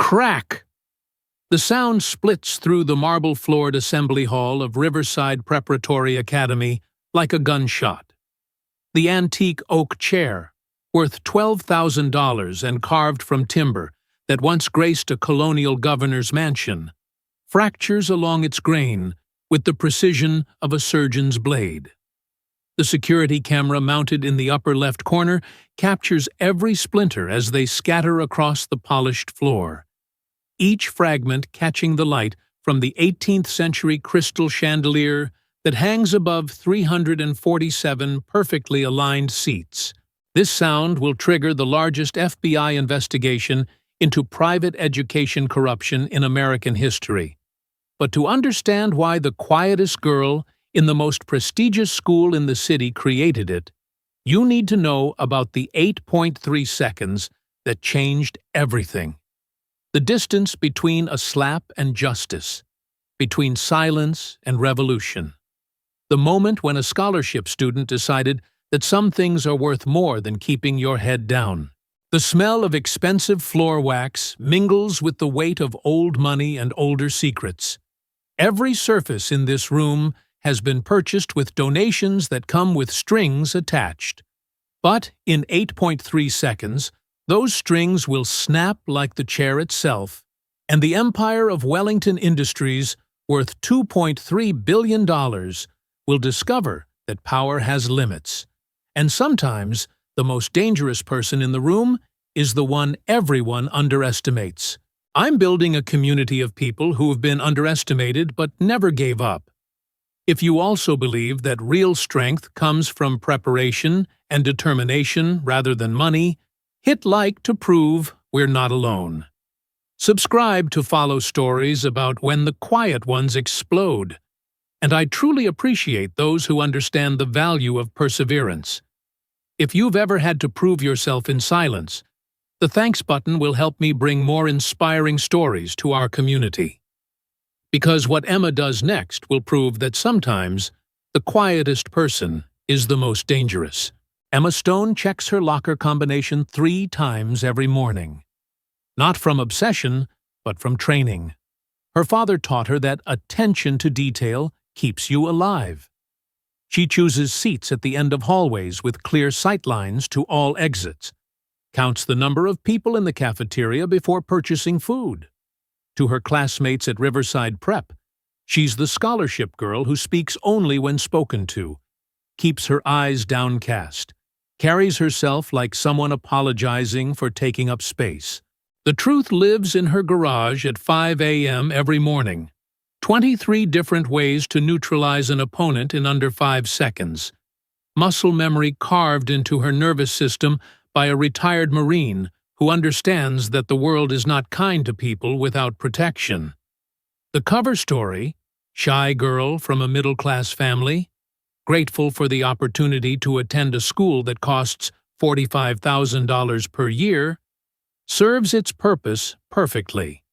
Crack! The sound splits through the marble-floored assembly hall of Riverside Preparatory Academy like a gunshot. The antique oak chair, worth $12,000 and carved from timber that once graced a colonial governor's mansion, fractures along its grain with the precision of a surgeon's blade. The security camera mounted in the upper left corner captures every splinter as they scatter across the polished floor, each fragment catching the light from the 18th-century crystal chandelier that hangs above 347 perfectly aligned seats. This sound will trigger the largest FBI investigation into private education corruption in American history. But to understand why the quietest girl in the most prestigious school in the city created it, you need to know about the 8.3 seconds that changed everything. The distance between a slap and justice, between silence and revolution. The moment when a scholarship student decided that some things are worth more than keeping your head down. The smell of expensive floor wax mingles with the weight of old money and older secrets. Every surface in this room has been purchased with donations that come with strings attached. But in 8.3 seconds, those strings will snap like the chair itself, and the empire of Wellington Industries, worth $2.3 billion, will discover that power has limits. And sometimes, the most dangerous person in the room is the one everyone underestimates. I'm building a community of people who have been underestimated but never gave up. If you also believe that real strength comes from preparation and determination rather than money, hit like to prove we're not alone. Subscribe to follow stories about when the quiet ones explode. And I truly appreciate those who understand the value of perseverance. If you've ever had to prove yourself in silence, the thanks button will help me bring more inspiring stories to our community. Because what Emma does next will prove that sometimes the quietest person is the most dangerous. Emma Stone checks her locker combination 3 times every morning. Not from obsession, but from training. Her father taught her that attention to detail keeps you alive. She chooses seats at the end of hallways with clear sight lines to all exits, counts the number of people in the cafeteria before purchasing food. To her classmates at Riverside Prep, she's the scholarship girl who speaks only when spoken to, keeps her eyes downcast, carries herself like someone apologizing for taking up space. The truth lives in her garage at 5 a.m. every morning. 23 different ways to neutralize an opponent in under 5 seconds. Muscle memory carved into her nervous system by a retired Marine who understands that the world is not kind to people without protection. The cover story, shy girl from a middle-class family, grateful for the opportunity to attend a school that costs $45,000 per year, serves its purpose perfectly.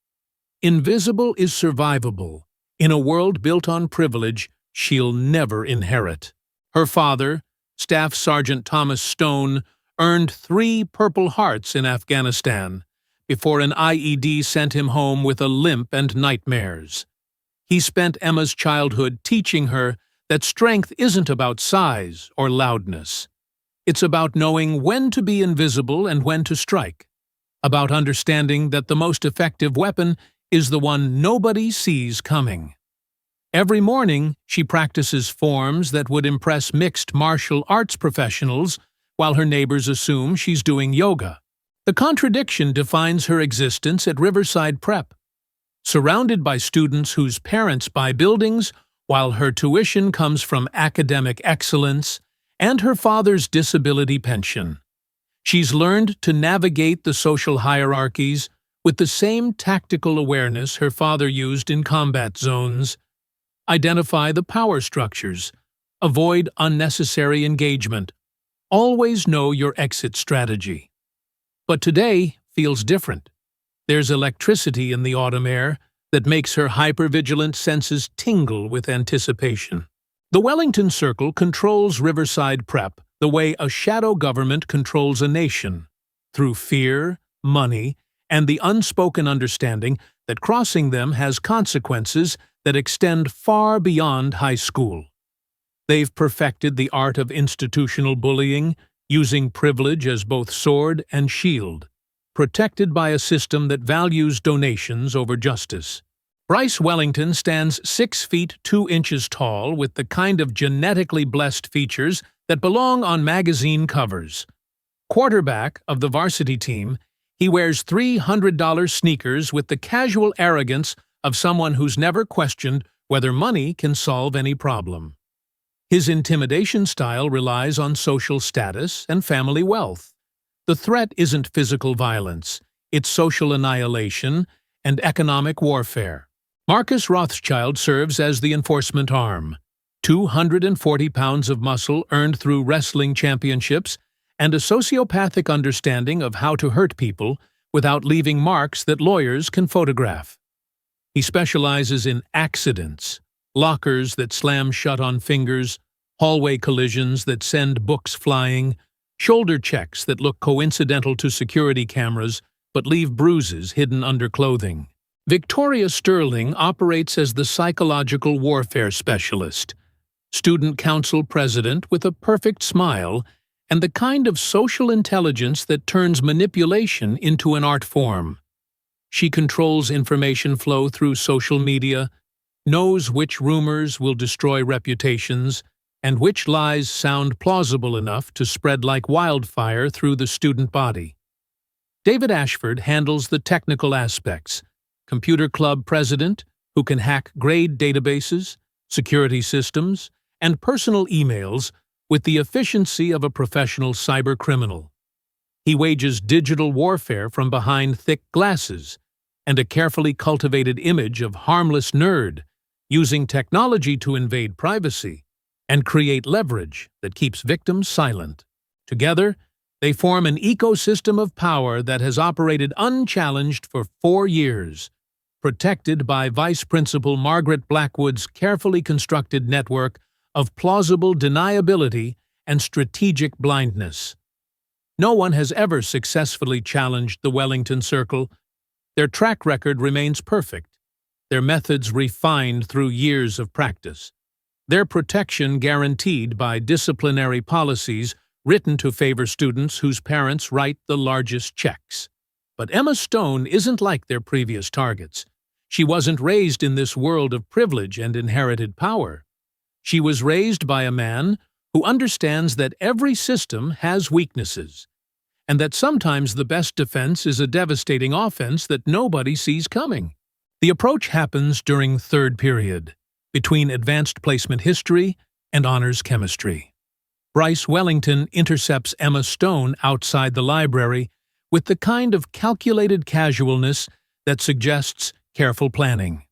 Invisible is survivable. In a world built on privilege, she'll never inherit. Her father, Staff Sergeant Thomas Stone, earned 3 Purple Hearts in Afghanistan before an IED sent him home with a limp and nightmares. He spent Emma's childhood teaching her that strength isn't about size or loudness. It's about knowing when to be invisible and when to strike, about understanding that the most effective weapon is the one nobody sees coming. Every morning, she practices forms that would impress mixed martial arts professionals while her neighbors assume she's doing yoga. The contradiction defines her existence at Riverside Prep. Surrounded by students whose parents buy buildings, while her tuition comes from academic excellence and her father's disability pension. She's learned to navigate the social hierarchies with the same tactical awareness her father used in combat zones. Identify the power structures. Avoid unnecessary engagement. Always know your exit strategy. But today feels different. There's electricity in the autumn air that makes her hypervigilant senses tingle with anticipation. The Wellington Circle controls Riverside Prep the way a shadow government controls a nation, through fear, money, and the unspoken understanding that crossing them has consequences that extend far beyond high school. They've perfected the art of institutional bullying, using privilege as both sword and shield, protected by a system that values donations over justice. Bryce Wellington stands 6 feet 2 inches tall with the kind of genetically blessed features that belong on magazine covers. Quarterback of the varsity team, he wears $300 sneakers with the casual arrogance of someone who's never questioned whether money can solve any problem. His intimidation style relies on social status and family wealth. The threat isn't physical violence, it's social annihilation and economic warfare. Marcus Rothschild serves as the enforcement arm. 240 pounds of muscle earned through wrestling championships and a sociopathic understanding of how to hurt people without leaving marks that lawyers can photograph. He specializes in accidents, lockers that slam shut on fingers, hallway collisions that send books flying, shoulder checks that look coincidental to security cameras but leave bruises hidden under clothing. Victoria Sterling operates as the psychological warfare specialist, student council president with a perfect smile and the kind of social intelligence that turns manipulation into an art form. She controls information flow through social media, knows which rumors will destroy reputations, and which lies sound plausible enough to spread like wildfire through the student body. David Ashford handles the technical aspects, computer club president who can hack grade databases, security systems, and personal emails with the efficiency of a professional cybercriminal. He wages digital warfare from behind thick glasses and a carefully cultivated image of harmless nerd, using technology to invade privacy and create leverage that keeps victims silent. Together, they form an ecosystem of power that has operated unchallenged for 4 years, protected by Vice Principal Margaret Blackwood's carefully constructed network of plausible deniability and strategic blindness. No one has ever successfully challenged the Wellington Circle. Their track record remains perfect, their methods refined through years of practice, their protection guaranteed by disciplinary policies written to favor students whose parents write the largest checks. But Emma Stone isn't like their previous targets. She wasn't raised in this world of privilege and inherited power. She was raised by a man who understands that every system has weaknesses, and that sometimes the best defense is a devastating offense that nobody sees coming. The approach happens during third period, between advanced placement history and honors chemistry. Bryce Wellington intercepts Emma Stone outside the library with the kind of calculated casualness that suggests careful planning.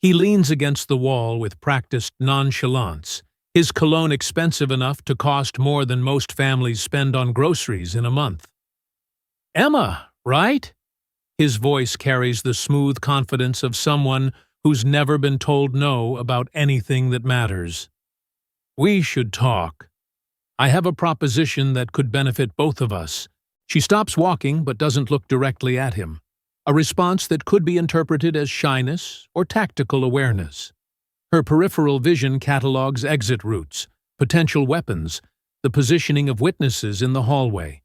He leans against the wall with practiced nonchalance, his cologne expensive enough to cost more than most families spend on groceries in a month. "Emma, right?" His voice carries the smooth confidence of someone who's never been told no about anything that matters. "We should talk. I have a proposition that could benefit both of us." She stops walking but doesn't look directly at him, a response that could be interpreted as shyness or tactical awareness. Her peripheral vision catalogs exit routes, potential weapons, the positioning of witnesses in the hallway.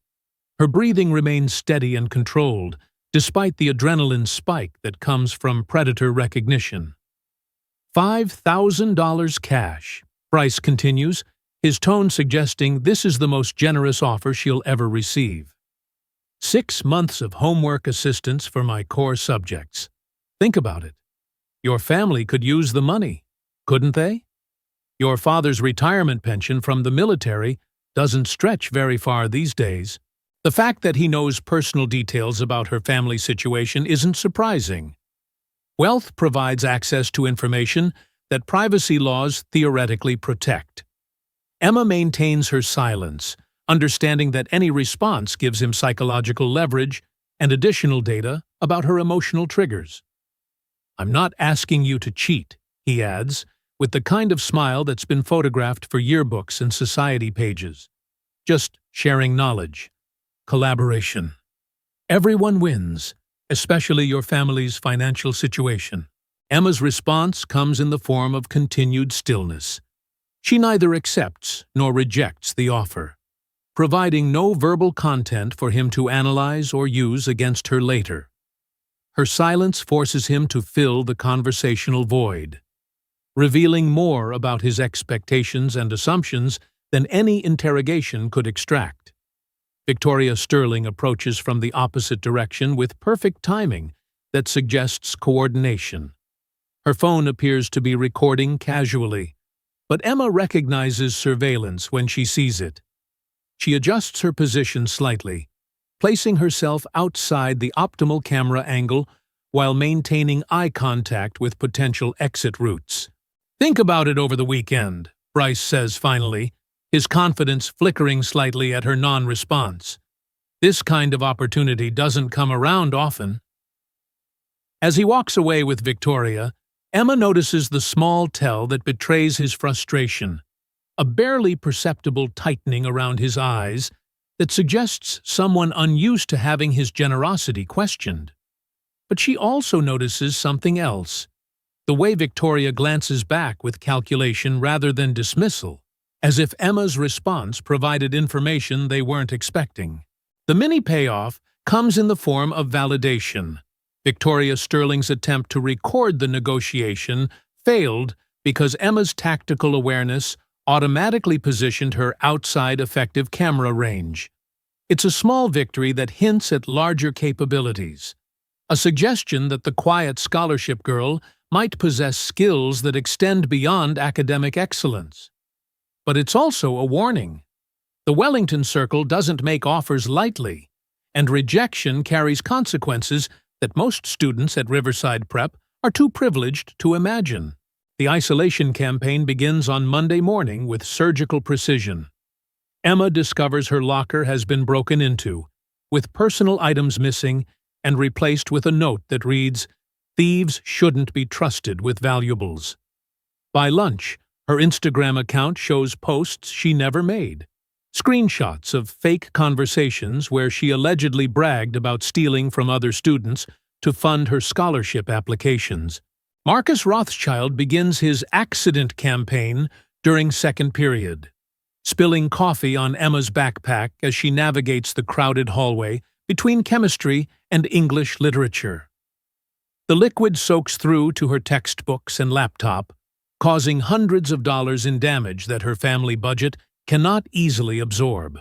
Her breathing remains steady and controlled, despite the adrenaline spike that comes from predator recognition. $5,000 cash, Bryce continues, his tone suggesting this is the most generous offer she'll ever receive. 6 months of homework assistance for my core subjects. Think about it. Your family could use the money, couldn't they? Your father's retirement pension from the military doesn't stretch very far these days. The fact that he knows personal details about her family situation isn't surprising. Wealth provides access to information that privacy laws theoretically protect. Emma maintains her silence, understanding that any response gives him psychological leverage and additional data about her emotional triggers. "I'm not asking you to cheat," he adds, with the kind of smile that's been photographed for yearbooks and society pages. "Just sharing knowledge. Collaboration. Everyone wins, especially your family's financial situation. Emma's response comes in the form of continued stillness. She neither accepts nor rejects the offer, providing no verbal content for him to analyze or use against her later. Her silence forces him to fill the conversational void, revealing more about his expectations and assumptions than any interrogation could extract. Victoria Sterling approaches from the opposite direction with perfect timing that suggests coordination. Her phone appears to be recording casually, but Emma recognizes surveillance when she sees it. She adjusts her position slightly, placing herself outside the optimal camera angle while maintaining eye contact with potential exit routes. "Think about it over the weekend," Bryce says finally, his confidence flickering slightly at her non-response. This kind of opportunity doesn't come around often. As he walks away with Victoria, Emma notices the small tell that betrays his frustration, a barely perceptible tightening around his eyes that suggests someone unused to having his generosity questioned. But she also notices something else, the way Victoria glances back with calculation rather than dismissal, as if Emma's response provided information they weren't expecting. The mini payoff comes in the form of validation. Victoria Sterling's attempt to record the negotiation failed because Emma's tactical awareness automatically positioned her outside effective camera range. It's a small victory that hints at larger capabilities, a suggestion that the quiet scholarship girl might possess skills that extend beyond academic excellence. But it's also a warning. The Wellington Circle doesn't make offers lightly, and rejection carries consequences that most students at Riverside Prep are too privileged to imagine. The isolation campaign begins on Monday morning with surgical precision. Emma discovers her locker has been broken into, with personal items missing and replaced with a note that reads, "Thieves shouldn't be trusted with valuables." By lunch, her Instagram account shows posts she never made, screenshots of fake conversations where she allegedly bragged about stealing from other students to fund her scholarship applications. Marcus Rothschild begins his accident campaign during second period, spilling coffee on Emma's backpack as she navigates the crowded hallway between chemistry and English literature. The liquid soaks through to her textbooks and laptop, causing hundreds of dollars in damage that her family budget cannot easily absorb.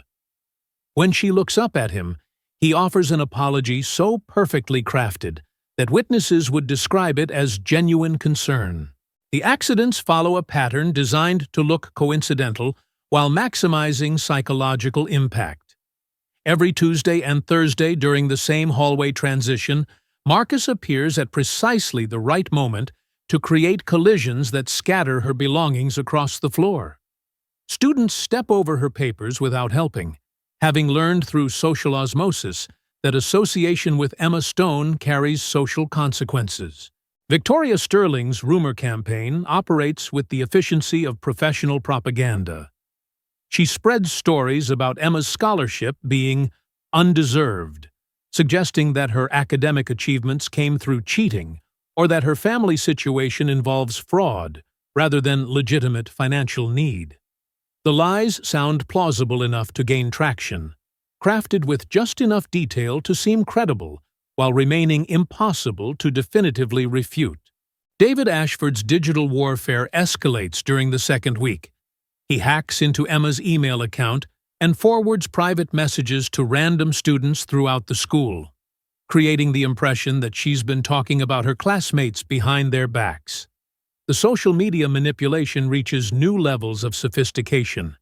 When she looks up at him, he offers an apology so perfectly crafted that witnesses would describe it as genuine concern. The accidents follow a pattern designed to look coincidental while maximizing psychological impact. Every Tuesday and Thursday during the same hallway transition, Marcus appears at precisely the right moment to create collisions that scatter her belongings across the floor. Students step over her papers without helping, having learned through social osmosis that association with Emma Stone carries social consequences. Victoria Sterling's rumor campaign operates with the efficiency of professional propaganda. She spreads stories about Emma's scholarship being undeserved, suggesting that her academic achievements came through cheating or that her family situation involves fraud rather than legitimate financial need. The lies sound plausible enough to gain traction, crafted with just enough detail to seem credible while remaining impossible to definitively refute. David Ashford's digital warfare escalates during the second week. He hacks into Emma's email account and forwards private messages to random students throughout the school, creating the impression that she's been talking about her classmates behind their backs. The social media manipulation reaches new levels of sophistication.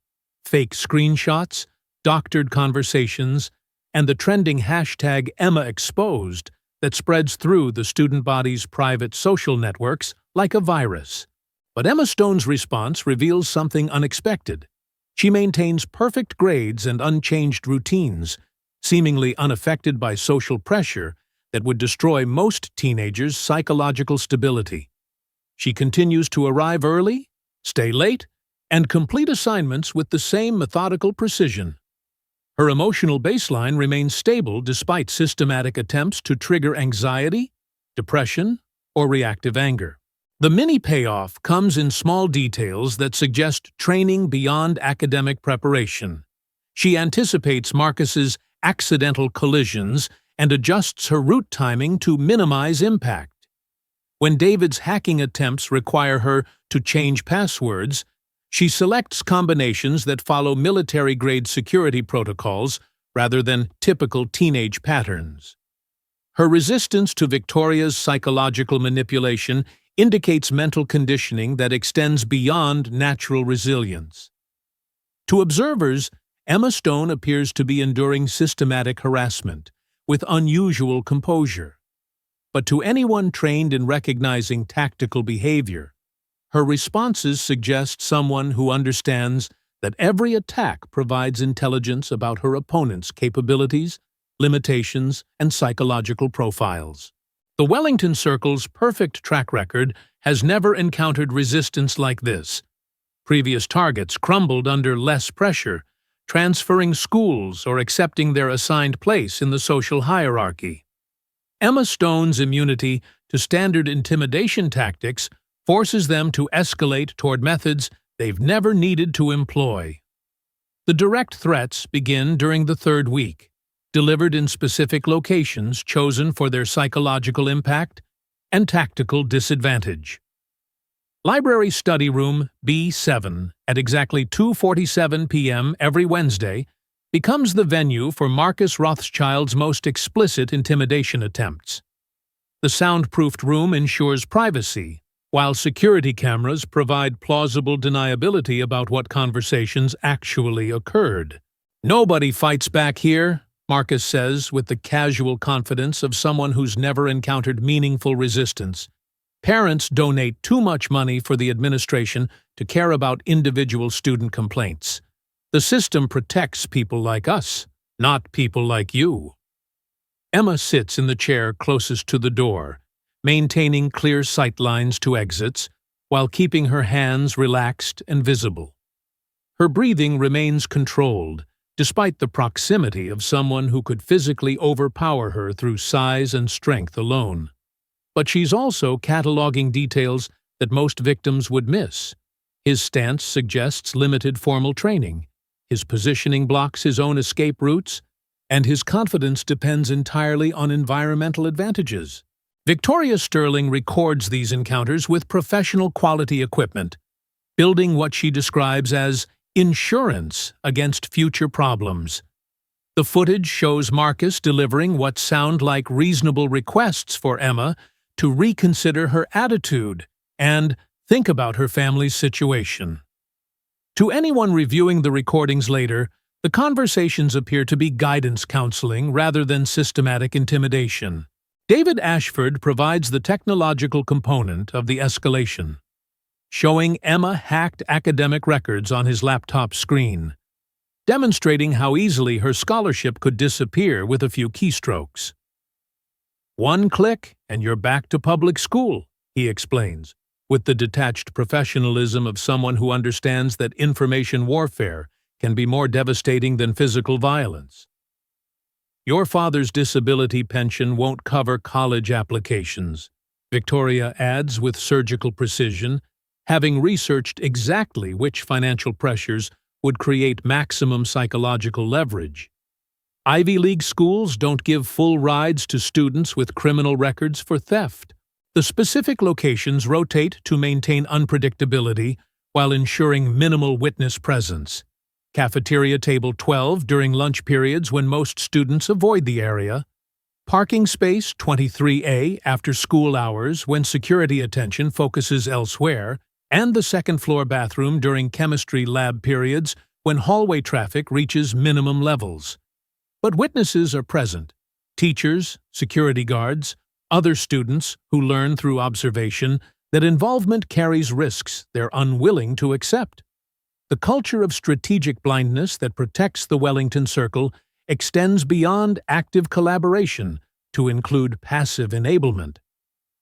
Fake screenshots, doctored conversations, and the trending hashtag #EmmaExposed that spreads through the student body's private social networks like a virus. But Emma Stone's response reveals something unexpected. She maintains perfect grades and unchanged routines, seemingly unaffected by social pressure that would destroy most teenagers' psychological stability. She continues to arrive early, stay late, and complete assignments with the same methodical precision. Her emotional baseline remains stable despite systematic attempts to trigger anxiety, depression, or reactive anger. The mini payoff comes in small details that suggest training beyond academic preparation. She anticipates Marcus's accidental collisions and adjusts her route timing to minimize impact. When David's hacking attempts require her to change passwords, she selects combinations that follow military-grade security protocols rather than typical teenage patterns. Her resistance to Victoria's psychological manipulation indicates mental conditioning that extends beyond natural resilience. To observers, Emma Stone appears to be enduring systematic harassment with unusual composure. But to anyone trained in recognizing tactical behavior, her responses suggest someone who understands that every attack provides intelligence about her opponent's capabilities, limitations, and psychological profiles. The Wellington Circle's perfect track record has never encountered resistance like this. Previous targets crumbled under less pressure, transferring schools or accepting their assigned place in the social hierarchy. Emma Stone's immunity to standard intimidation tactics forces them to escalate toward methods they've never needed to employ. The direct threats begin during the third week, delivered in specific locations chosen for their psychological impact and tactical disadvantage. Library Study Room B7 at exactly 2:47 p.m. every Wednesday becomes the venue for Marcus Rothschild's most explicit intimidation attempts. The soundproofed room ensures privacy, while security cameras provide plausible deniability about what conversations actually occurred. "Nobody fights back here," Marcus says with the casual confidence of someone who's never encountered meaningful resistance. Parents donate too much money for the administration to care about individual student complaints. The system protects people like us, not people like you. Emma sits in the chair closest to the door, maintaining clear sight lines to exits while keeping her hands relaxed and visible. Her breathing remains controlled, despite the proximity of someone who could physically overpower her through size and strength alone. But she's also cataloging details that most victims would miss. His stance suggests limited formal training, his positioning blocks his own escape routes, and his confidence depends entirely on environmental advantages. Victoria Sterling records these encounters with professional quality equipment, building what she describes as insurance against future problems. The footage shows Marcus delivering what sound like reasonable requests for Emma to reconsider her attitude and think about her family's situation. To anyone reviewing the recordings later, the conversations appear to be guidance counseling rather than systematic intimidation. David Ashford provides the technological component of the escalation, showing Emma hacked academic records on his laptop screen, demonstrating how easily her scholarship could disappear with a few keystrokes. "One click and you're back to public school," he explains, with the detached professionalism of someone who understands that information warfare can be more devastating than physical violence. "Your father's disability pension won't cover college applications," Victoria adds with surgical precision, having researched exactly which financial pressures would create maximum psychological leverage. Ivy League schools don't give full rides to students with criminal records for theft. The specific locations rotate to maintain unpredictability while ensuring minimal witness presence. Cafeteria table 12 during lunch periods when most students avoid the area. Parking space 23A after school hours when security attention focuses elsewhere, and the second-floor bathroom during chemistry lab periods when hallway traffic reaches minimum levels. But witnesses are present: teachers, security guards, other students who learn through observation that involvement carries risks they're unwilling to accept. The culture of strategic blindness that protects the Wellington Circle extends beyond active collaboration to include passive enablement.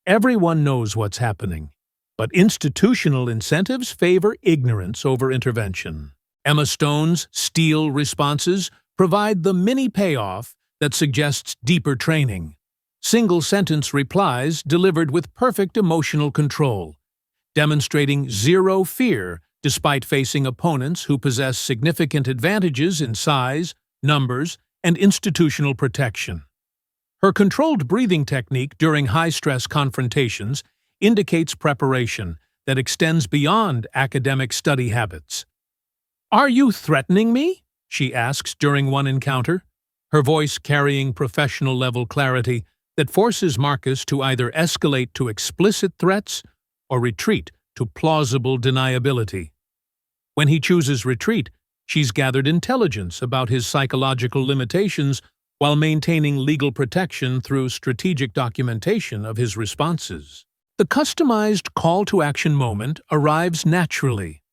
Everyone knows what's happening, but institutional incentives favor ignorance over intervention. Emma Stone's steel responses provide the mini payoff that suggests deeper training. Single-sentence replies delivered with perfect emotional control, demonstrating zero fear despite facing opponents who possess significant advantages in size, numbers, and institutional protection. Her controlled breathing technique during high-stress confrontations indicates preparation that extends beyond academic study habits. "Are you threatening me?" she asks during one encounter, her voice carrying professional-level clarity that forces Marcus to either escalate to explicit threats or retreat to plausible deniability. When he chooses retreat, she's gathered intelligence about his psychological limitations while maintaining legal protection through strategic documentation of his responses. The customized call-to-action moment arrives naturally.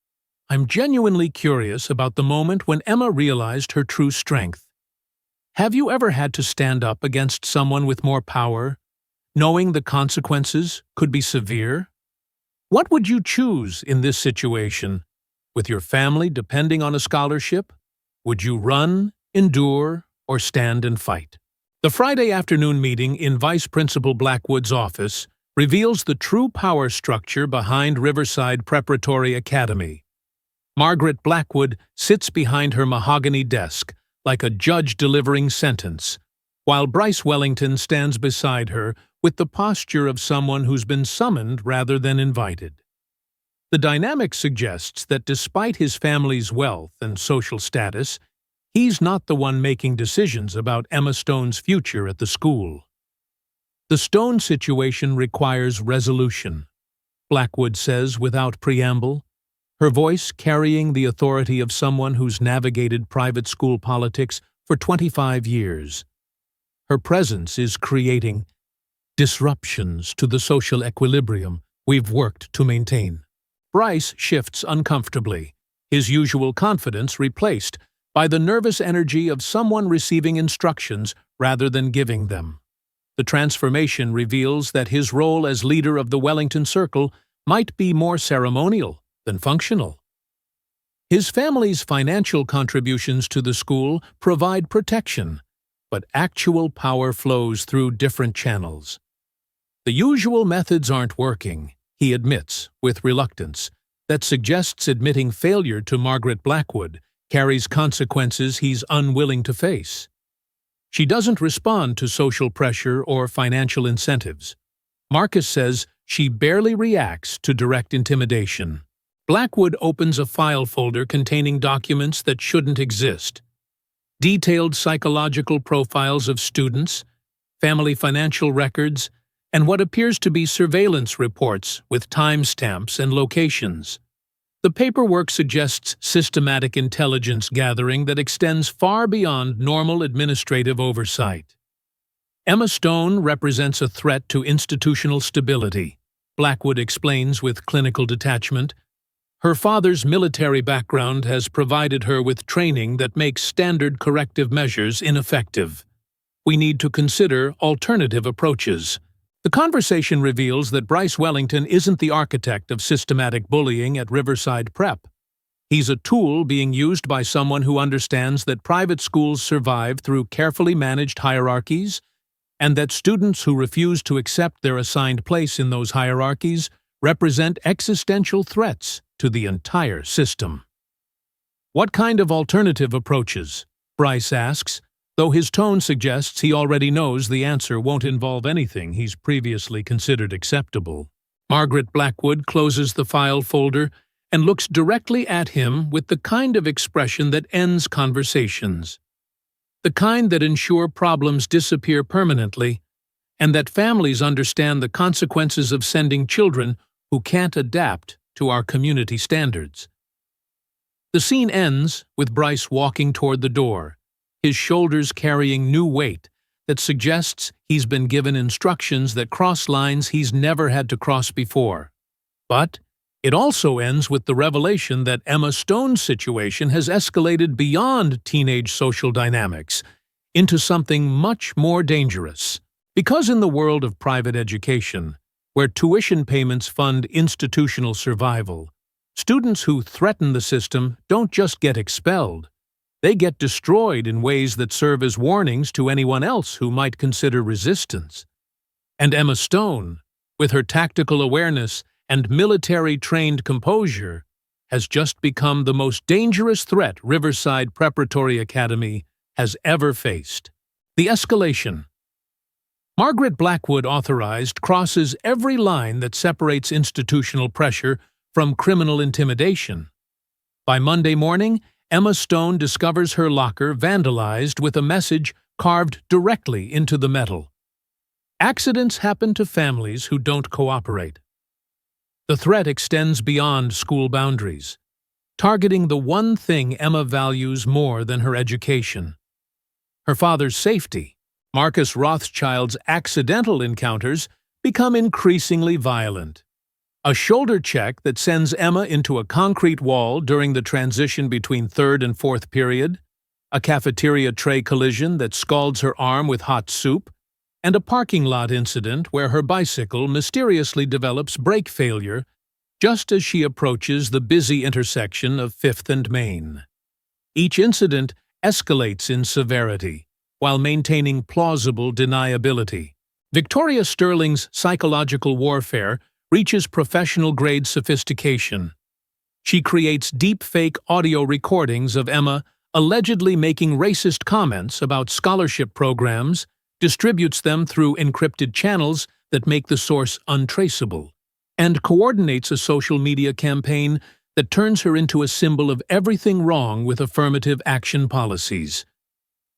I'm genuinely curious about the moment when Emma realized her true strength. Have you ever had to stand up against someone with more power, knowing the consequences could be severe? What would you choose in this situation? With your family depending on a scholarship? Would you run, endure, or stand and fight? The Friday afternoon meeting in Vice Principal Blackwood's office reveals the true power structure behind Riverside Preparatory Academy. Margaret Blackwood sits behind her mahogany desk like a judge delivering sentence, while Bryce Wellington stands beside her with the posture of someone who's been summoned rather than invited. The dynamic suggests that despite his family's wealth and social status, he's not the one making decisions about Emma Stone's future at the school. The Stone situation requires resolution, Blackwood says without preamble, her voice carrying the authority of someone who's navigated private school politics for 25 years. Her presence is creating disruptions to the social equilibrium we've worked to maintain. Bryce shifts uncomfortably, his usual confidence replaced by the nervous energy of someone receiving instructions rather than giving them. The transformation reveals that his role as leader of the Wellington Circle might be more ceremonial than functional. His family's financial contributions to the school provide protection, but actual power flows through different channels. The usual methods aren't working, he admits, with reluctance, that suggests admitting failure to Margaret Blackwood carries consequences he's unwilling to face. She doesn't respond to social pressure or financial incentives. Marcus says she barely reacts to direct intimidation. Blackwood opens a file folder containing documents that shouldn't exist. Detailed psychological profiles of students, family financial records, and what appears to be surveillance reports with timestamps and locations. The paperwork suggests systematic intelligence gathering that extends far beyond normal administrative oversight. Emma Stone represents a threat to institutional stability, Blackwood explains with clinical detachment. Her father's military background has provided her with training that makes standard corrective measures ineffective. We need to consider alternative approaches. The conversation reveals that Bryce Wellington isn't the architect of systematic bullying at Riverside Prep. He's a tool being used by someone who understands that private schools survive through carefully managed hierarchies, and that students who refuse to accept their assigned place in those hierarchies represent existential threats to the entire system. What kind of alternative approaches? Bryce asks, though his tone suggests he already knows the answer won't involve anything he's previously considered acceptable. Margaret Blackwood closes the file folder and looks directly at him with the kind of expression that ends conversations. The kind that ensure problems disappear permanently, and that families understand the consequences of sending children who can't adapt to our community standards. The scene ends with Bryce walking toward the door, his shoulders carrying new weight that suggests he's been given instructions that cross lines he's never had to cross before. But it also ends with the revelation that Emma Stone's situation has escalated beyond teenage social dynamics into something much more dangerous. Because in the world of private education, where tuition payments fund institutional survival, students who threaten the system don't just get expelled, They get destroyed in ways that serve as warnings to anyone else who might consider resistance. And Emma Stone, with her tactical awareness and military-trained composure, has just become the most dangerous threat Riverside Preparatory Academy has ever faced. The Escalation. Margaret Blackwood authorized crosses every line that separates institutional pressure from criminal intimidation. By Monday morning, Emma Stone discovers her locker vandalized with a message carved directly into the metal. Accidents happen to families who don't cooperate. The threat extends beyond school boundaries, targeting the one thing Emma values more than her education: her father's safety. Marcus Rothschild's accidental encounters become increasingly violent. A shoulder check that sends Emma into a concrete wall during the transition between third and fourth period, a cafeteria tray collision that scalds her arm with hot soup, and a parking lot incident where her bicycle mysteriously develops brake failure just as she approaches the busy intersection of 5th and Main. Each incident escalates in severity, while maintaining plausible deniability. Victoria Sterling's psychological warfare reaches professional-grade sophistication. She creates deep-fake audio recordings of Emma allegedly making racist comments about scholarship programs, distributes them through encrypted channels that make the source untraceable, and coordinates a social media campaign that turns her into a symbol of everything wrong with affirmative action policies.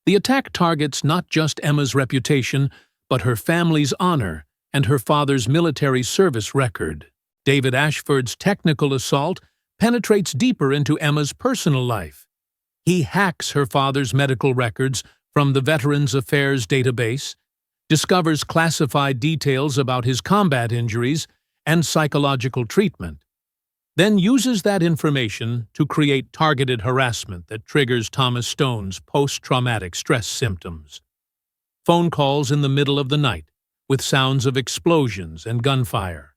The attack targets not just Emma's reputation, but her family's honor and her father's military service record. David Ashford's technical assault penetrates deeper into Emma's personal life. He hacks her father's medical records from the Veterans Affairs database, discovers classified details about his combat injuries and psychological treatment, then uses that information to create targeted harassment that triggers Thomas Stone's post-traumatic stress symptoms. Phone calls in the middle of the night, with sounds of explosions and gunfire.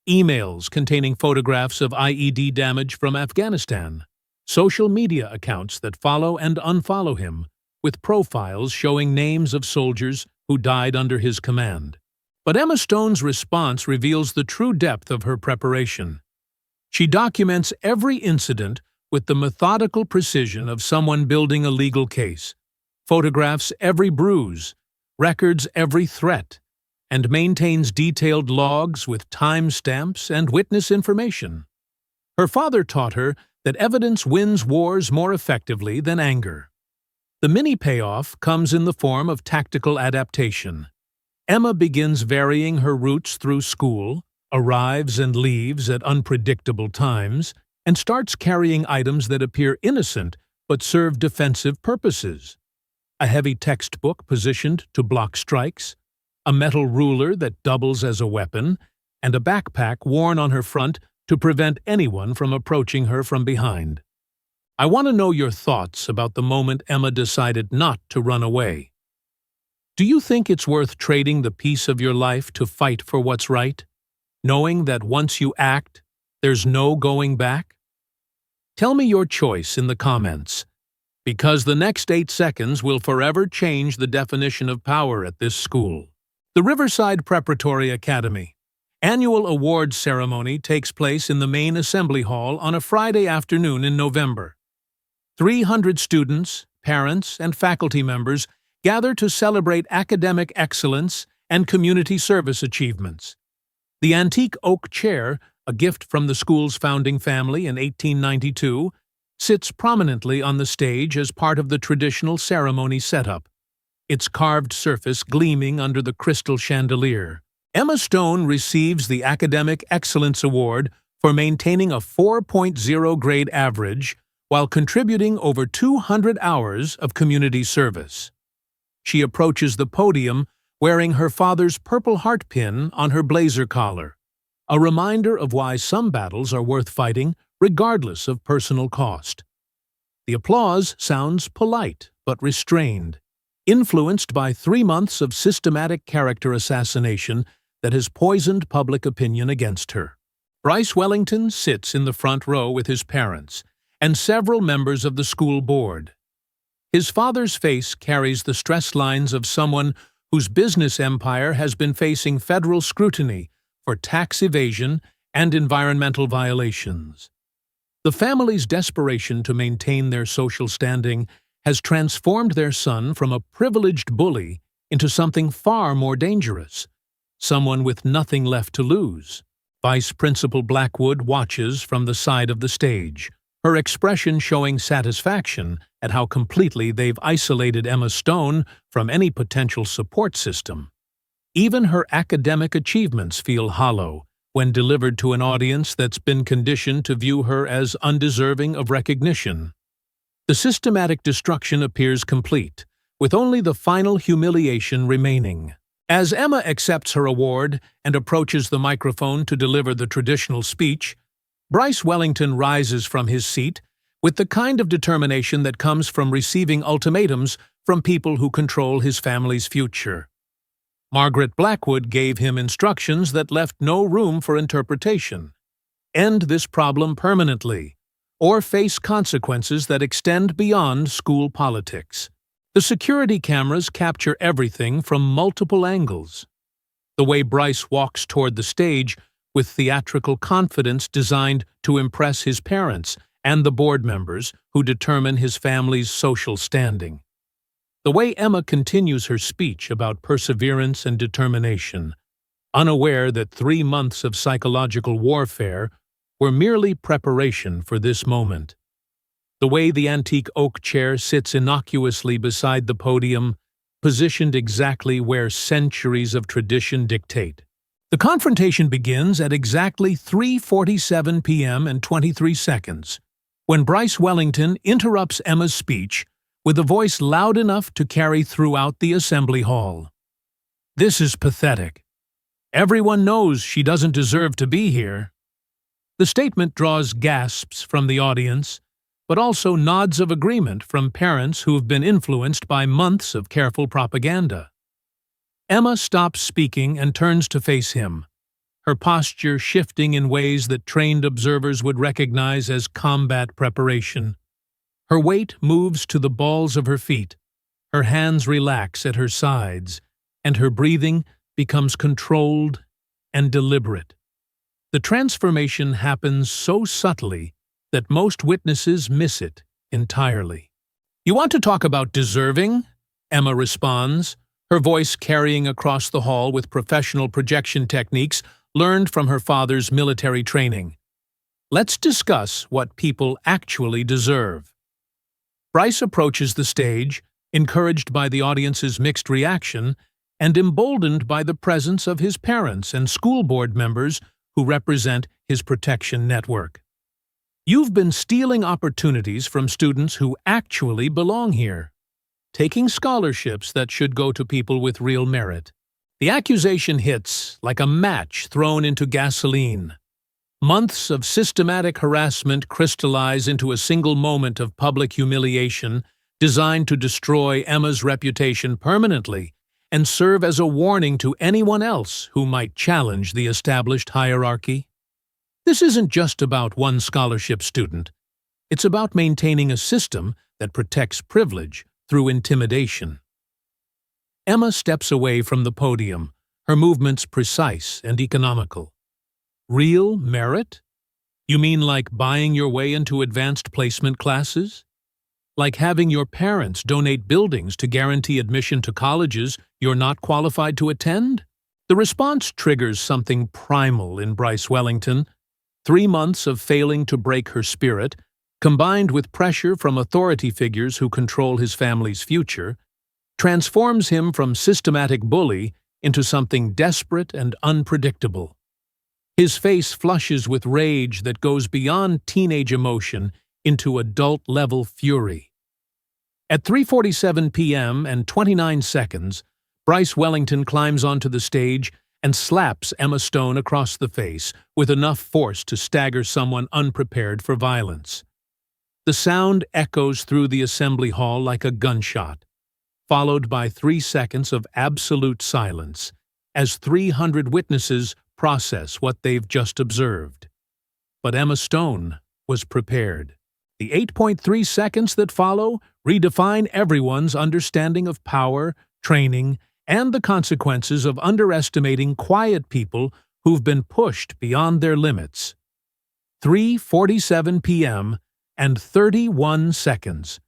Emails containing photographs of IED damage from Afghanistan. Social media accounts that follow and unfollow him, with profiles showing names of soldiers who died under his command. But Emma Stone's response reveals the true depth of her preparation. She documents every incident with the methodical precision of someone building a legal case, photographs every bruise, records every threat, and maintains detailed logs with timestamps and witness information. Her father taught her that evidence wins wars more effectively than anger. The mini-payoff comes in the form of tactical adaptation. Emma begins varying her routes through school, arrives and leaves at unpredictable times, and starts carrying items that appear innocent but serve defensive purposes. A heavy textbook positioned to block strikes, a metal ruler that doubles as a weapon, and a backpack worn on her front to prevent anyone from approaching her from behind. I want to know your thoughts about the moment Emma decided not to run away. Do you think it's worth trading the peace of your life to fight for what's right, knowing that once you act, there's no going back? Tell me your choice in the comments, because the next 8 seconds will forever change the definition of power at this school. The Riverside Preparatory Academy annual awards ceremony takes place in the main assembly hall on a Friday afternoon in November. 300 students, parents, and faculty members gather to celebrate academic excellence and community service achievements. The antique oak chair, a gift from the school's founding family in 1892, sits prominently on the stage as part of the traditional ceremony setup, its carved surface gleaming under the crystal chandelier. Emma Stone receives the Academic Excellence Award for maintaining a 4.0 grade average while contributing over 200 hours of community service. She approaches the podium wearing her father's Purple Heart pin on her blazer collar, a reminder of why some battles are worth fighting regardless of personal cost. The applause sounds polite but restrained, influenced by 3 months of systematic character assassination that has poisoned public opinion against her. Bryce Wellington sits in the front row with his parents and several members of the school board. His father's face carries the stress lines of someone whose business empire has been facing federal scrutiny for tax evasion and environmental violations. The family's desperation to maintain their social standing has transformed their son from a privileged bully into something far more dangerous, someone with nothing left to lose. Vice Principal Blackwood watches from the side of the stage, her expression showing satisfaction at how completely they've isolated Emma Stone from any potential support system. Even her academic achievements feel hollow when delivered to an audience that's been conditioned to view her as undeserving of recognition. The systematic destruction appears complete, with only the final humiliation remaining. As Emma accepts her award and approaches the microphone to deliver the traditional speech, Bryce Wellington rises from his seat with the kind of determination that comes from receiving ultimatums from people who control his family's future. Margaret Blackwood gave him instructions that left no room for interpretation. End this problem permanently, or face consequences that extend beyond school politics. The security cameras capture everything from multiple angles. The way Bryce walks toward the stage with theatrical confidence designed to impress his parents and the board members who determine his family's social standing. The way Emma continues her speech about perseverance and determination, unaware that 3 months of psychological warfare were merely preparation for this moment. The way the antique oak chair sits innocuously beside the podium, positioned exactly where centuries of tradition dictate. The confrontation begins at exactly 3:47 p.m. and 23 seconds, when Bryce Wellington interrupts Emma's speech with a voice loud enough to carry throughout the assembly hall. This is pathetic. Everyone knows she doesn't deserve to be here. The statement draws gasps from the audience, but also nods of agreement from parents who have been influenced by months of careful propaganda. Emma stops speaking and turns to face him, her posture shifting in ways that trained observers would recognize as combat preparation. Her weight moves to the balls of her feet, her hands relax at her sides, and her breathing becomes controlled and deliberate. The transformation happens so subtly that most witnesses miss it entirely. "You want to talk about deserving?" Emma responds, her voice carrying across the hall with professional projection techniques learned from her father's military training. "Let's discuss what people actually deserve." Bryce approaches the stage, encouraged by the audience's mixed reaction and emboldened by the presence of his parents and school board members who represent his protection network. "You've been stealing opportunities from students who actually belong here, taking scholarships that should go to people with real merit." The accusation hits like a match thrown into gasoline. Months of systematic harassment crystallize into a single moment of public humiliation designed to destroy Emma's reputation permanently and serve as a warning to anyone else who might challenge the established hierarchy. This isn't just about one scholarship student. It's about maintaining a system that protects privilege through intimidation. Emma steps away from the podium, her movements precise and economical. "Real merit? You mean like buying your way into advanced placement classes? Like having your parents donate buildings to guarantee admission to colleges you're not qualified to attend?" The response triggers something primal in Bryce Wellington. 3 months of failing to break her spirit, combined with pressure from authority figures who control his family's future, transforms him from systematic bully into something desperate and unpredictable. His face flushes with rage that goes beyond teenage emotion into adult-level fury. At 3:47 p.m. and 29 seconds, Bryce Wellington climbs onto the stage and slaps Emma Stone across the face with enough force to stagger someone unprepared for violence. The sound echoes through the assembly hall like a gunshot, followed by 3 seconds of absolute silence as 300 witnesses process what they've just observed. But Emma Stone was prepared. The 8.3 seconds that follow redefine everyone's understanding of power, training, and the consequences of underestimating quiet people who've been pushed beyond their limits. 3:47 p.m. and 31 seconds.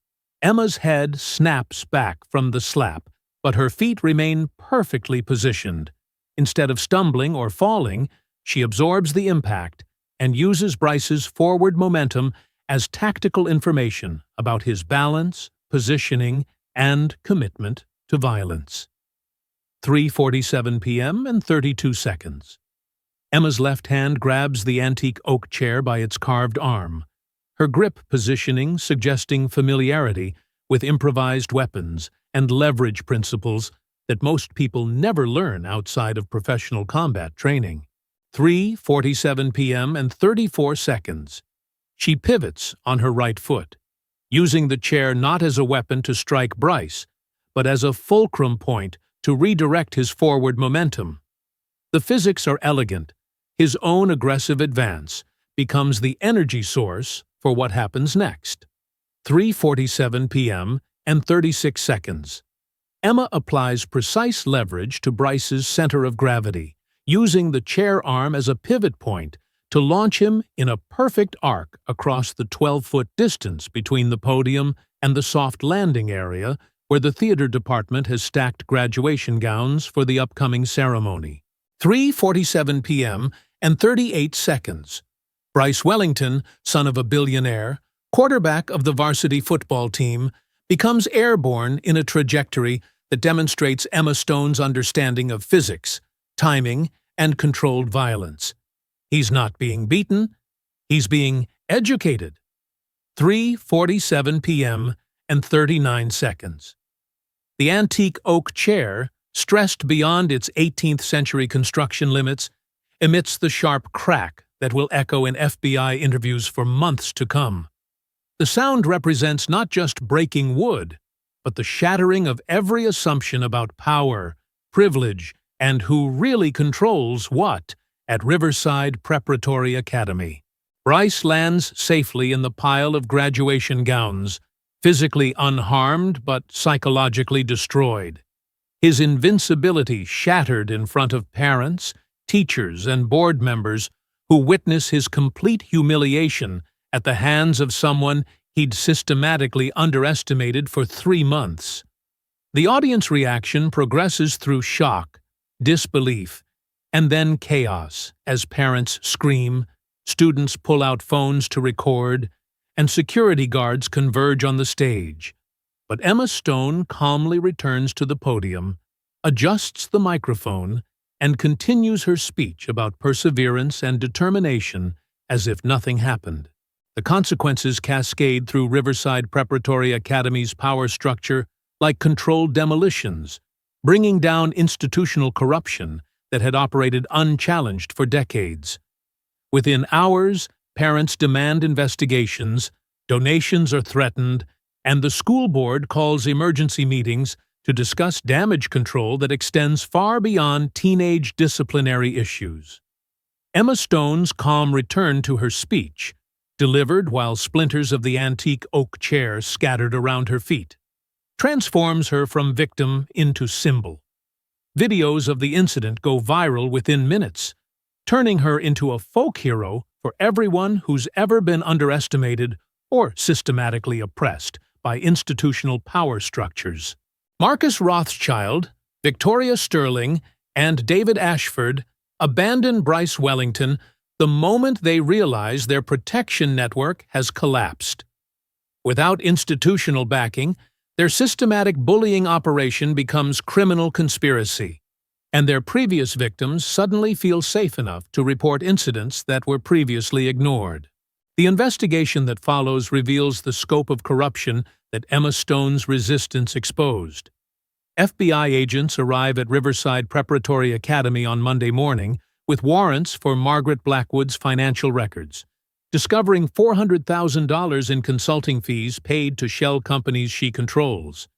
Emma's head snaps back from the slap, but her feet remain perfectly positioned. Instead of stumbling or falling, she absorbs the impact and uses Bryce's forward momentum as tactical information about his balance, positioning, and commitment to violence. 3:47 p.m. and 32 seconds. Emma's left hand grabs the antique oak chair by its carved arm, her grip positioning suggesting familiarity with improvised weapons and leverage principles that most people never learn outside of professional combat training. 3:47 p.m. and 34 seconds. She pivots on her right foot, using the chair not as a weapon to strike Bryce, but as a fulcrum point to redirect his forward momentum. The physics are elegant. His own aggressive advance becomes the energy source for what happens next. 3:47 p.m. and 36 seconds. Emma applies precise leverage to Bryce's center of gravity, using the chair arm as a pivot point to launch him in a perfect arc across the 12-foot distance between the podium and the soft landing area where the theater department has stacked graduation gowns for the upcoming ceremony. 3:47 p.m. and 38 seconds. Bryce Wellington, son of a billionaire, quarterback of the varsity football team, becomes airborne in a trajectory that demonstrates Emma Stone's understanding of physics, timing, and controlled violence. He's not being beaten, he's being educated. 3:47 p.m. and 39 seconds. The antique oak chair, stressed beyond its 18th century construction limits, emits the sharp crack that will echo in FBI interviews for months to come. The sound represents not just breaking wood, but the shattering of every assumption about power, privilege, and who really controls what at Riverside Preparatory Academy. Bryce lands safely in the pile of graduation gowns, physically unharmed but psychologically destroyed. His invincibility shattered in front of parents, teachers, and board members who witness his complete humiliation at the hands of someone he'd systematically underestimated for 3 months. The audience reaction progresses through shock, disbelief, and then chaos as parents scream, students pull out phones to record, and security guards converge on the stage. But Emma Stone calmly returns to the podium, adjusts the microphone, and continues her speech about perseverance and determination as if nothing happened. The consequences cascade through Riverside Preparatory Academy's power structure like controlled demolitions, bringing down institutional corruption that had operated unchallenged for decades. Within hours, parents demand investigations, donations are threatened, and the school board calls emergency meetings to discuss damage control that extends far beyond teenage disciplinary issues. Emma Stone's calm return to her speech, delivered while splinters of the antique oak chair scattered around her feet, transforms her from victim into symbol. Videos of the incident go viral within minutes, turning her into a folk hero for everyone who's ever been underestimated or systematically oppressed by institutional power structures. Marcus Rothschild, Victoria Sterling, and David Ashford abandon Bryce Wellington the moment they realize their protection network has collapsed. Without institutional backing, their systematic bullying operation becomes criminal conspiracy, and their previous victims suddenly feel safe enough to report incidents that were previously ignored. The investigation that follows reveals the scope of corruption that Emma Stone's resistance exposed. FBI agents arrive at Riverside Preparatory Academy on Monday morning with warrants for Margaret Blackwood's financial records, discovering $400,000 in consulting fees paid to shell companies she controls.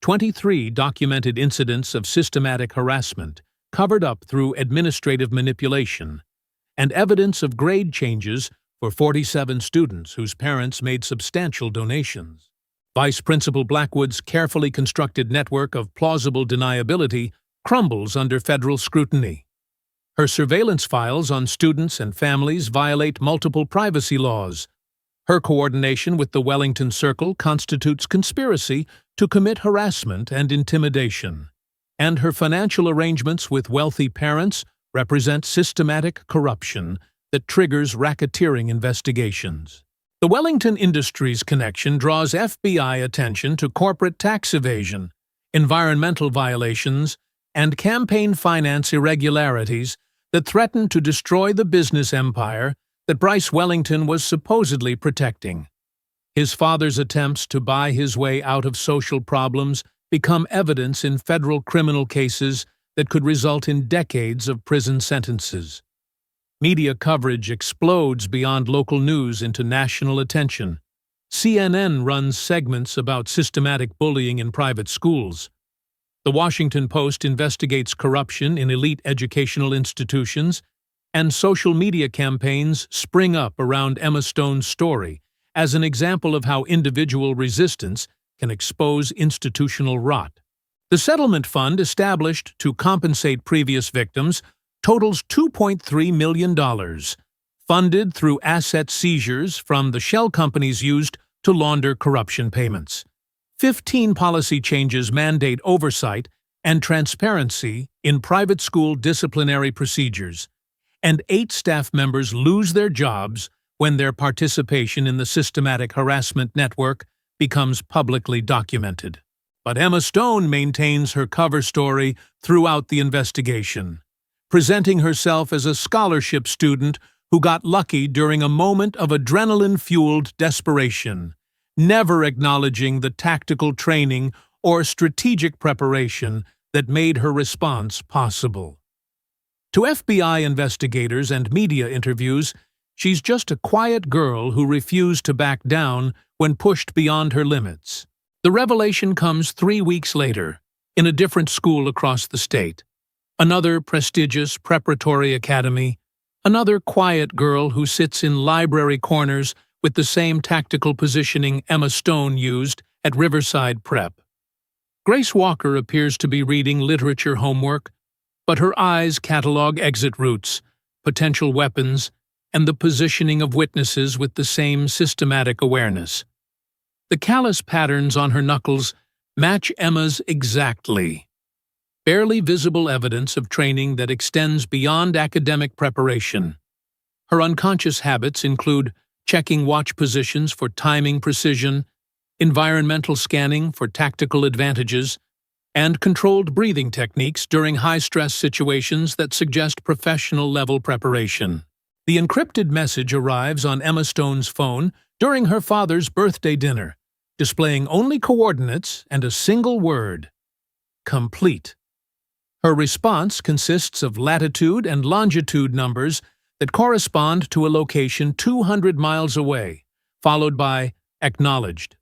23 documented incidents of systematic harassment, covered up through administrative manipulation, and evidence of grade changes for 47 students whose parents made substantial donations. Vice Principal Blackwood's carefully constructed network of plausible deniability crumbles under federal scrutiny. Her surveillance files on students and families violate multiple privacy laws. Her coordination with the Wellington Circle constitutes conspiracy to commit harassment and intimidation. And her financial arrangements with wealthy parents represent systematic corruption that triggers racketeering investigations. The Wellington Industries connection draws FBI attention to corporate tax evasion, environmental violations, and campaign finance irregularities that threaten to destroy the business empire that Bryce Wellington was supposedly protecting. His father's attempts to buy his way out of social problems become evidence in federal criminal cases that could result in decades of prison sentences. Media coverage explodes beyond local news into national attention. CNN runs segments about systematic bullying in private schools. The Washington Post investigates corruption in elite educational institutions, and social media campaigns spring up around Emma Stone's story as an example of how individual resistance can expose institutional rot. The settlement fund established to compensate previous victims totals $2.3 million, funded through asset seizures from the shell companies used to launder corruption payments. 15 policy changes mandate oversight and transparency in private school disciplinary procedures, and 8 staff members lose their jobs when their participation in the systematic harassment network becomes publicly documented. But Emma Stone maintains her cover story throughout the investigation, presenting herself as a scholarship student who got lucky during a moment of adrenaline-fueled desperation, never acknowledging the tactical training or strategic preparation that made her response possible. To FBI investigators and media interviews, she's just a quiet girl who refused to back down when pushed beyond her limits. The revelation comes 3 weeks later, in a different school across the state. Another prestigious preparatory academy, another quiet girl who sits in library corners with the same tactical positioning Emma Stone used at Riverside Prep. Grace Walker appears to be reading literature homework, but her eyes catalog exit routes, potential weapons, and the positioning of witnesses with the same systematic awareness. The callous patterns on her knuckles match Emma's exactly. Barely visible evidence of training that extends beyond academic preparation. Her unconscious habits include checking watch positions for timing precision, environmental scanning for tactical advantages, and controlled breathing techniques during high-stress situations that suggest professional-level preparation. The encrypted message arrives on Emma Stone's phone during her father's birthday dinner, displaying only coordinates and a single word: complete. Her response consists of latitude and longitude numbers that correspond to a location 200 miles away, followed by acknowledged.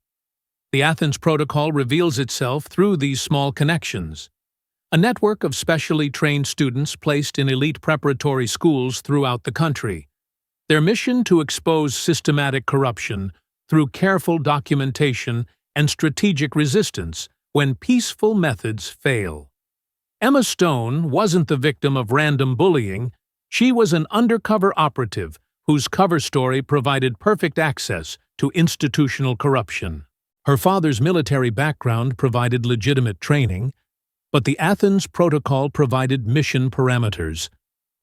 The Athens Protocol reveals itself through these small connections. A network of specially trained students placed in elite preparatory schools throughout the country. Their mission to expose systematic corruption through careful documentation and strategic resistance when peaceful methods fail. Emma Stone wasn't the victim of random bullying. She was an undercover operative whose cover story provided perfect access to institutional corruption. Her father's military background provided legitimate training, but the Athens Protocol provided mission parameters: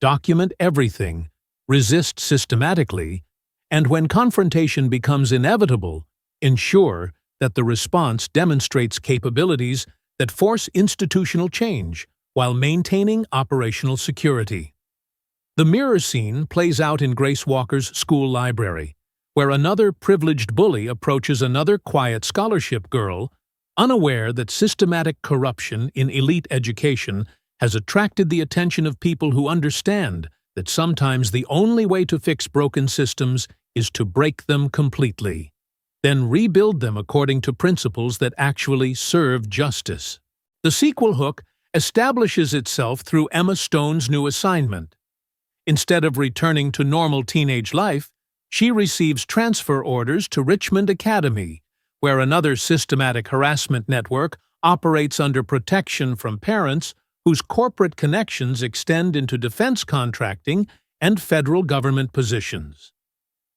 document everything, resist systematically, and when confrontation becomes inevitable, ensure that the response demonstrates capabilities that force institutional change while maintaining operational security. The mirror scene plays out in Grace Walker's school library, where another privileged bully approaches another quiet scholarship girl, unaware that systematic corruption in elite education has attracted the attention of people who understand that sometimes the only way to fix broken systems is to break them completely, then rebuild them according to principles that actually serve justice. The sequel hook establishes itself through Emma Stone's new assignment. Instead of returning to normal teenage life, she receives transfer orders to Richmond Academy, where another systematic harassment network operates under protection from parents whose corporate connections extend into defense contracting and federal government positions.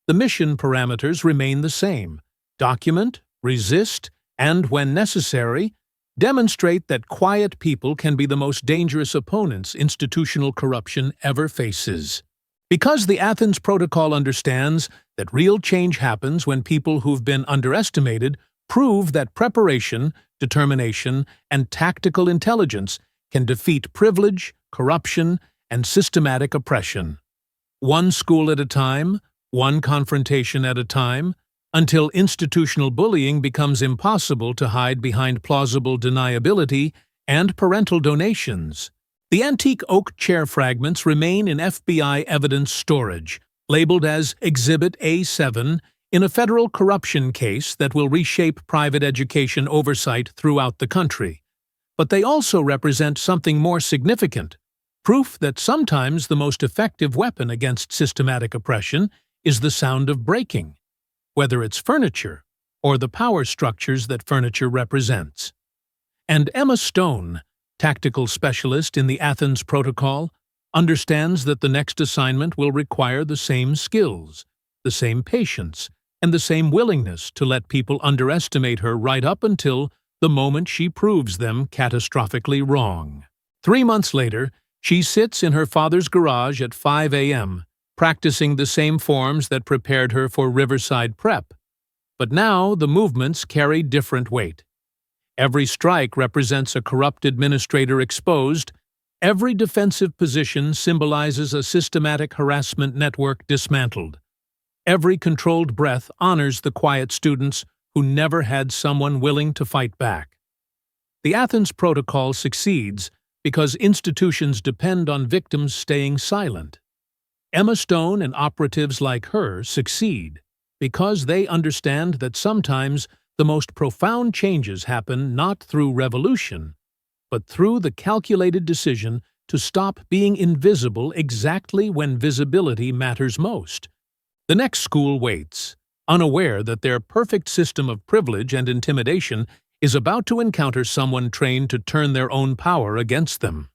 The mission parameters remain the same: document, resist, and, when necessary, demonstrate that quiet people can be the most dangerous opponents institutional corruption ever faces. Because the Athens Protocol understands that real change happens when people who've been underestimated prove that preparation, determination, and tactical intelligence can defeat privilege, corruption, and systematic oppression. One school at a time, one confrontation at a time, until institutional bullying becomes impossible to hide behind plausible deniability and parental donations. The antique oak chair fragments remain in FBI evidence storage, labeled as Exhibit A7, in a federal corruption case that will reshape private education oversight throughout the country. But they also represent something more significant: proof that sometimes the most effective weapon against systematic oppression is the sound of breaking, whether it's furniture or the power structures that furniture represents. And Emma Stone, tactical specialist in the Athens Protocol, understands that the next assignment will require the same skills, the same patience, and the same willingness to let people underestimate her right up until the moment she proves them catastrophically wrong. 3 months later, she sits in her father's garage at 5 a.m., practicing the same forms that prepared her for Riverside Prep. But now the movements carry different weight. Every strike represents a corrupt administrator exposed. Every defensive position symbolizes a systematic harassment network dismantled. Every controlled breath honors the quiet students who never had someone willing to fight back. The Athens Protocol succeeds because institutions depend on victims staying silent. Emma Stone and operatives like her succeed because they understand that sometimes the most profound changes happen not through revolution, but through the calculated decision to stop being invisible exactly when visibility matters most. The next school waits, unaware that their perfect system of privilege and intimidation is about to encounter someone trained to turn their own power against them.